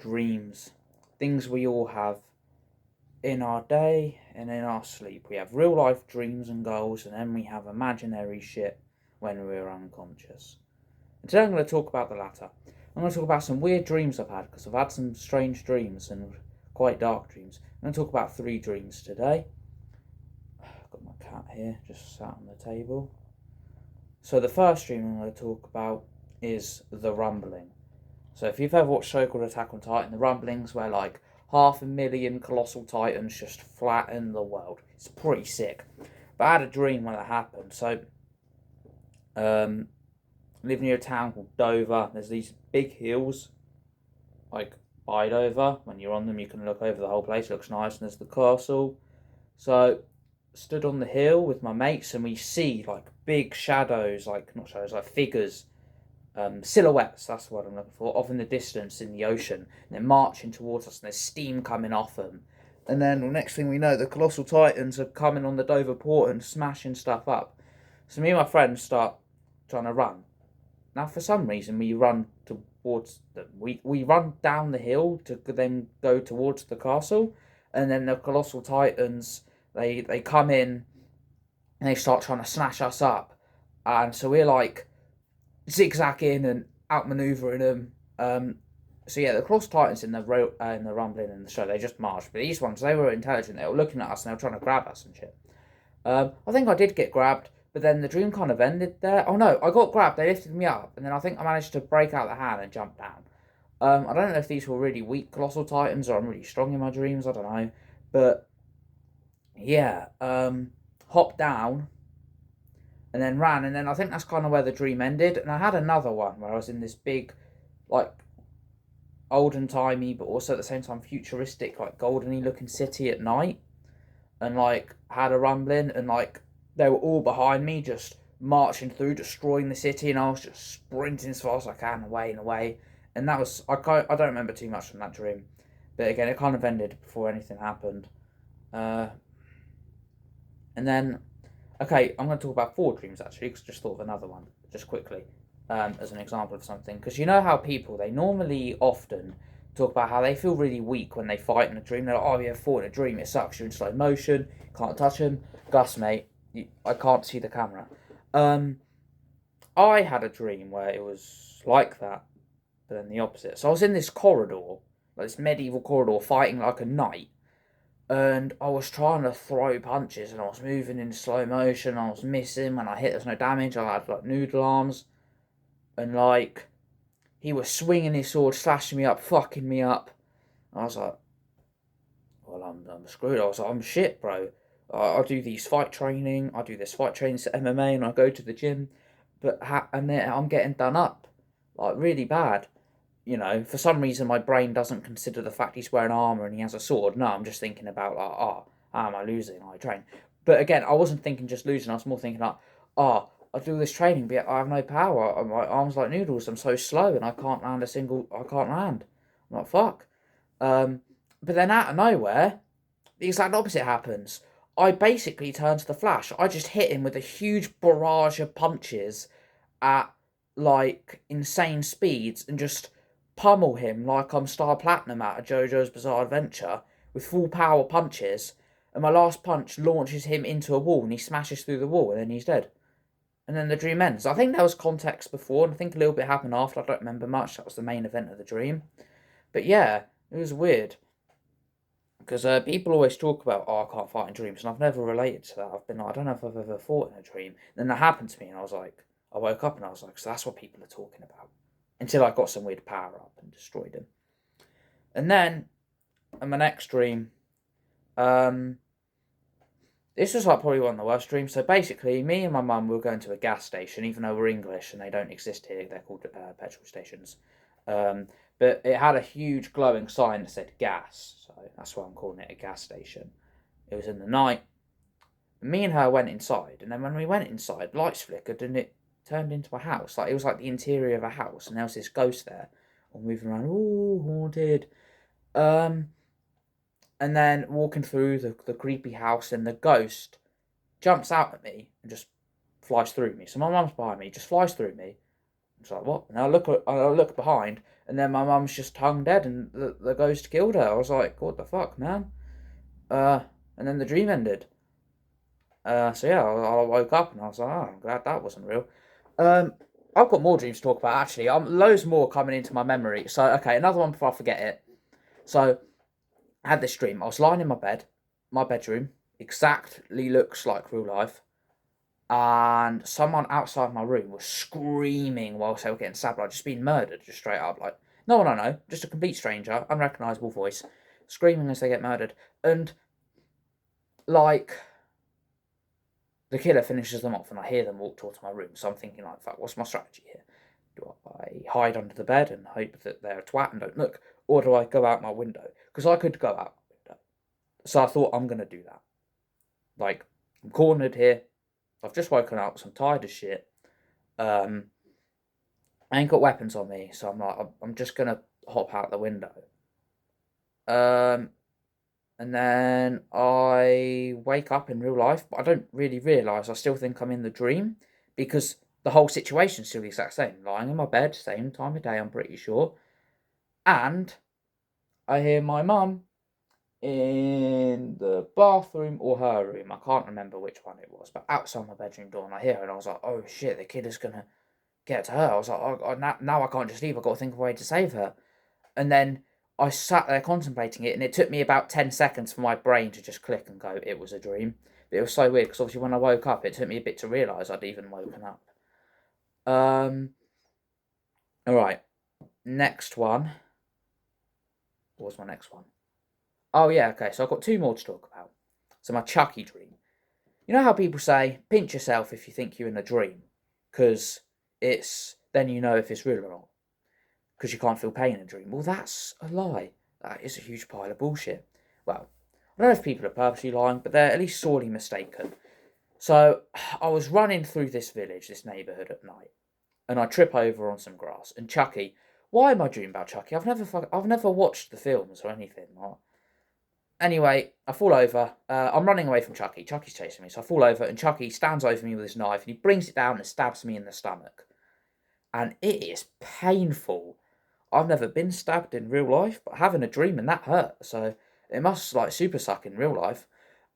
dreams. Things we all have in our day and in our sleep. We have real life dreams and goals, and then we have imaginary shit when we're unconscious. And today I'm going to talk about the latter. I'm going to talk about some weird dreams I've had, because I've had some strange dreams and quite dark dreams. I'm going to talk about 3 dreams today. I've got my cat here, just sat on the table. So the first dream I'm going to talk about is the rumbling. So if you've ever watched a show called Attack on Titan, the rumblings where like 500,000 colossal titans just flatten the world. It's pretty sick. But I had a dream when that happened. So, I live near a town called Dover. There's these big hills, like by Dover. When you're on them, you can look over the whole place. It looks nice, and there's the castle. So, stood on the hill with my mates, and we see like big shadows, like not shadows, like figures, silhouettes, that's what I'm looking for, off in the distance in the ocean. And they're marching towards us, and there's steam coming off them. And then the next thing we know, the colossal titans are coming on the Dover port and smashing stuff up. So me and my friends start trying to run. Now, for some reason, we run towards them. We run down the hill to then go towards the castle. And then the colossal titans, they come in and they start trying to smash us up. And so we're like zigzagging and outmaneuvering them. So yeah, the Cross Titans in the Rumbling in the show, they just marched. But these ones, they were intelligent. They were looking at us and they were trying to grab us and shit. I think I did get grabbed, but then the dream kind of ended there. Oh no, I got grabbed. They lifted me up, and then I think I managed to break out the hand and jump down. I don't know if these were really weak Colossal Titans or I'm really strong in my dreams. I don't know, but yeah, hopped down and then ran, and then I think that's kind of where the dream ended. And I had another one where I was in this big, like, olden timey, but also at the same time futuristic, like goldeny looking city at night, and like had a rumbling, and like they were all behind me, just marching through, destroying the city, and I was just sprinting as fast as I can away and away. And that was I don't remember too much from that dream, but again it kind of ended before anything happened. And then okay, I'm going to talk about 4 dreams actually, because I just thought of another one just quickly, as an example of something. Because you know how people, they normally often talk about how they feel really weak when they fight in a dream. They're like, oh, you fought in a dream, it sucks, you're in slow motion, can't touch them. Gus, mate, I can't see the camera. I had a dream where it was like that, but then the opposite. So I was in this corridor, like this medieval corridor, fighting like a knight. And I was trying to throw punches, and I was moving in slow motion. I was missing. When I hit, there's no damage. I had like noodle arms, and like he was swinging his sword, slashing me up, fucking me up. I was like, well, I'm screwed. I was like, I'm shit, bro. I do these fight training. I do this fight training to MMA, and I go to the gym, but and then I'm getting done up, like really bad. You know, for some reason my brain doesn't consider the fact he's wearing armour and he has a sword. No, I'm just thinking about like, oh, how am I losing? I train. But again, I wasn't thinking just losing, I was more thinking like, oh, I do this training, but I have no power. My arms like noodles, I'm so slow and I can't land. I'm like, fuck. But then out of nowhere, the exact opposite happens. I basically turn to the Flash. I just hit him with a huge barrage of punches at like insane speeds and just pummel him like I'm Star Platinum out of JoJo's Bizarre Adventure with full power punches, and my last punch launches him into a wall and he smashes through the wall and then he's dead. And then the dream ends. I think there was context before, and I think a little bit happened after. I don't remember much. That was the main event of the dream. But yeah, it was weird. Because people always talk about, oh, I can't fight in dreams, and I've never related to that. I've been like, I don't know if I've ever fought in a dream. Then that happened to me, and I was like, I woke up and I was like, so that's what people are talking about. Until I got some weird power up and destroyed him. And then, in my next dream, this was like probably one of the worst dreams. So basically, me and my mum were going to a gas station, even though we're English and they don't exist here. They're called petrol stations. But it had a huge glowing sign that said gas. So that's why I'm calling it a gas station. It was in the night. Me and her went inside. And then when we went inside, lights flickered and it turned into a house. Like it was like the interior of a house. And there was this ghost there, all moving around. Ooh, haunted. And then walking through the creepy house, and the ghost jumps out at me and just flies through me. So my mum's behind me, just flies through me, It's like, what? And I look behind, and then my mum's just hung dead, and the ghost killed her. I was like, what the fuck, man? Uh, and then the dream ended. So yeah, I woke up and I was like, oh, I'm glad that wasn't real. Um, I've got more dreams to talk about actually. Loads more coming into my memory. So okay, another one before I forget it. So I had this dream. I was lying in my bed, my bedroom, exactly looks like real life, and someone outside my room was screaming whilst they were getting stabbed, like just being murdered, just straight up, like no one I know, just a complete stranger, unrecognisable voice, screaming as they get murdered, and like the killer finishes them off, and I hear them walk towards my room. So I'm thinking, like, fuck, what's my strategy here? Do I hide under the bed and hope that they're a twat and don't look, or do I go out my window? Because I could go out my window. So I thought I'm gonna do that. Like, I'm cornered here. I've just woken up, so I'm tired as shit. Um, I ain't got weapons on me, so I'm like, I'm just gonna hop out the window. Um, and then I wake up in real life, but I don't really realise. I still think I'm in the dream because the whole situation's still the exact same. Lying in my bed, same time of day, I'm pretty sure. And I hear my mum in the bathroom or her room. I can't remember which one it was, but outside my bedroom door, and I hear her, and I was like, oh shit, the kid is gonna get to her. I was like, oh, now I can't just leave. I've got to think of a way to save her. And then I sat there contemplating it, and it took me about 10 seconds for my brain to just click and go, it was a dream. But it was so weird because obviously when I woke up, it took me a bit to realise I'd even woken up. Um, all right, next one. What was my next one? Oh yeah, okay. So I've got two more to talk about. So my Chucky dream. You know how people say, pinch yourself if you think you're in a dream, because it's then you know if it's real or not, because you can't feel pain in a dream. Well, that's a lie. That is a huge pile of bullshit. Well, I don't know if people are purposely lying, but they're at least sorely mistaken. So I was running through this village, this neighbourhood at night, and I trip over on some grass. And Chucky, why am I dreaming about Chucky? I've never watched the films or anything. Anyway, I fall over. I'm running away from Chucky. Chucky's chasing me, so I fall over, and Chucky stands over me with his knife, and he brings it down and stabs me in the stomach. And it is painful. I've never been stabbed in real life, but having a dream and that hurt. So it must like super suck in real life.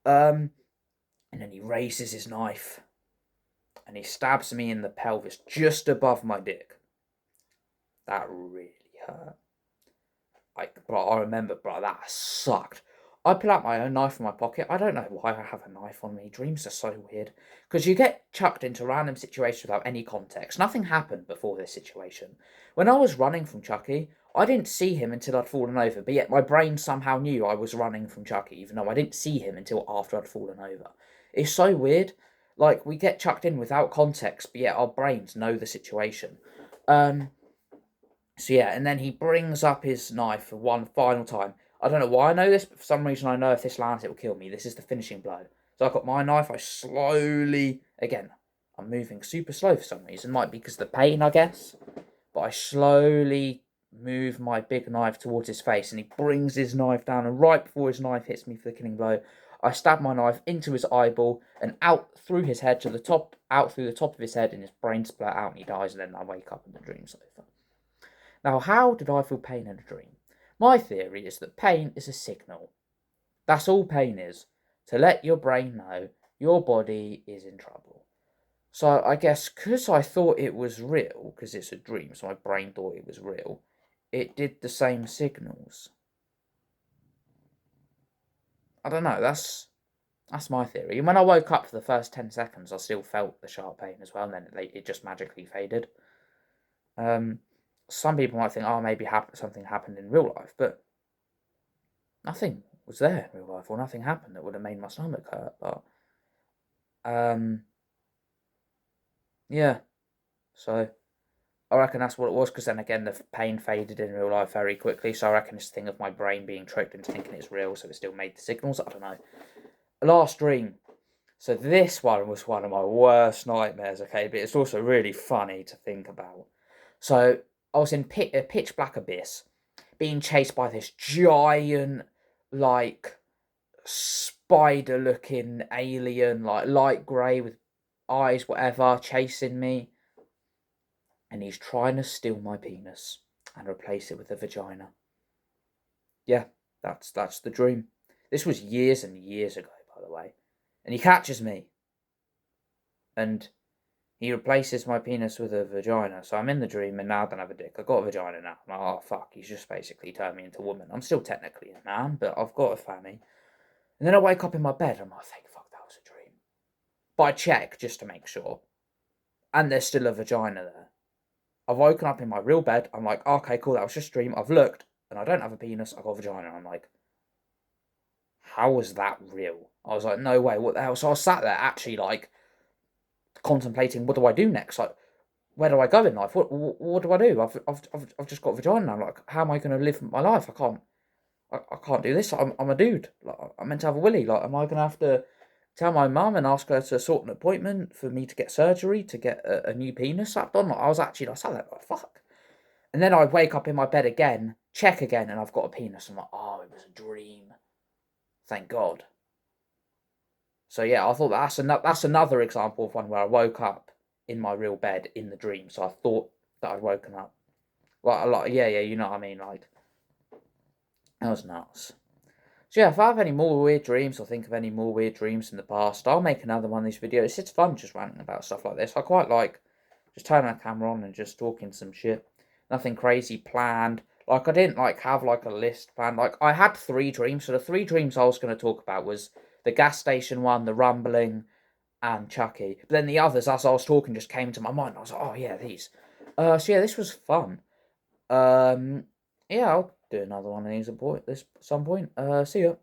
Um, and then he raises his knife and he stabs me in the pelvis just above my dick. That really hurt. Like, bro, I remember, bro, that sucked. I pull out my own knife from my pocket. I don't know why I have a knife on me. Dreams are so weird. Because you get chucked into random situations without any context. Nothing happened before this situation. When I was running from Chucky, I didn't see him until I'd fallen over. But yet my brain somehow knew I was running from Chucky, even though I didn't see him until after I'd fallen over. It's so weird. Like, we get chucked in without context, but yet our brains know the situation. Um, so yeah, and then he brings up his knife for one final time. I don't know why I know this, but for some reason I know if this lands it will kill me. This is the finishing blow. So I've got my knife, I slowly, again, I'm moving super slow for some reason. Might be because of the pain, I guess. But I slowly move my big knife towards his face, and he brings his knife down, and right before his knife hits me for the killing blow, I stab my knife into his eyeball and out through his head to the top, out through the top of his head, and his brain split out, and he dies, and then I wake up and the dream's over. Now, how did I feel pain in a dream? My theory is that pain is a signal. That's all pain is, to let your brain know your body is in trouble. So I guess because I thought it was real, because it's a dream, so my brain thought it was real, it did the same signals. I don't know, that's my theory. And when I woke up for the first 10 seconds, I still felt the sharp pain as well, and then it just magically faded. Um, some people might think, oh, maybe something happened in real life, but nothing was there in real life, or nothing happened that would have made my stomach hurt. But um, yeah, so I reckon that's what it was. Because then again, the pain faded in real life very quickly. So I reckon it's a thing of my brain being tricked into thinking it's real, so it still made the signals. I don't know. Last dream. So this one was one of my worst nightmares. Okay, but it's also really funny to think about. So I was in a pitch black abyss, being chased by this giant, like, spider looking alien, like light grey with eyes, whatever, chasing me. and he's trying to steal my penis and replace it with a vagina. Yeah, that's the dream. This was years and years ago, by the way. And he catches me, and he replaces my penis with a vagina. So I'm in the dream, and now I don't have a dick. I've got a vagina now. I'm like, oh fuck, he's just basically turned me into a woman. I'm still technically a man, but I've got a fanny. And then I wake up in my bed, and I'm like, thank fuck that was a dream. But I check just to make sure. And there's still a vagina there. I've woken up in my real bed. I'm like, okay, cool, that was just a dream. I've looked, and I don't have a penis. I've got a vagina. I'm like, how was that real? I was like, no way, what the hell? So I was sat there actually like contemplating, what do I do next? Like, where do I go in life? What do I do? I've just got a vagina. I'm like, how am I going to live my life? I can't do this. I'm a dude. Like, I'm meant to have a willy. Like, am I going to have to tell my mum and ask her to sort an appointment for me to get surgery to get a new penis slapped on? Like, I was actually like, sat there like, fuck. And then I wake up in my bed again, check again, and I've got a penis. I'm like, oh, it was a dream. Thank God. So yeah, I thought that's another example of one where I woke up in my real bed in the dream. So I thought that I'd woken up. Well, yeah, you know what I mean. Like, that was nuts. So yeah, if I have any more weird dreams or think of any more weird dreams in the past, I'll make another one of these videos. It's fun just ranting about stuff like this. I quite like just turning the camera on and just talking some shit. Nothing crazy planned. Like, I didn't like have like a list planned. Like, I had 3 dreams. So the 3 dreams I was going to talk about was the gas station one, the rumbling, and Chucky. But then the others, as I was talking, just came to my mind. I was like, oh yeah, these. So yeah, this was fun. Yeah, I'll do another one of these at some point. See ya.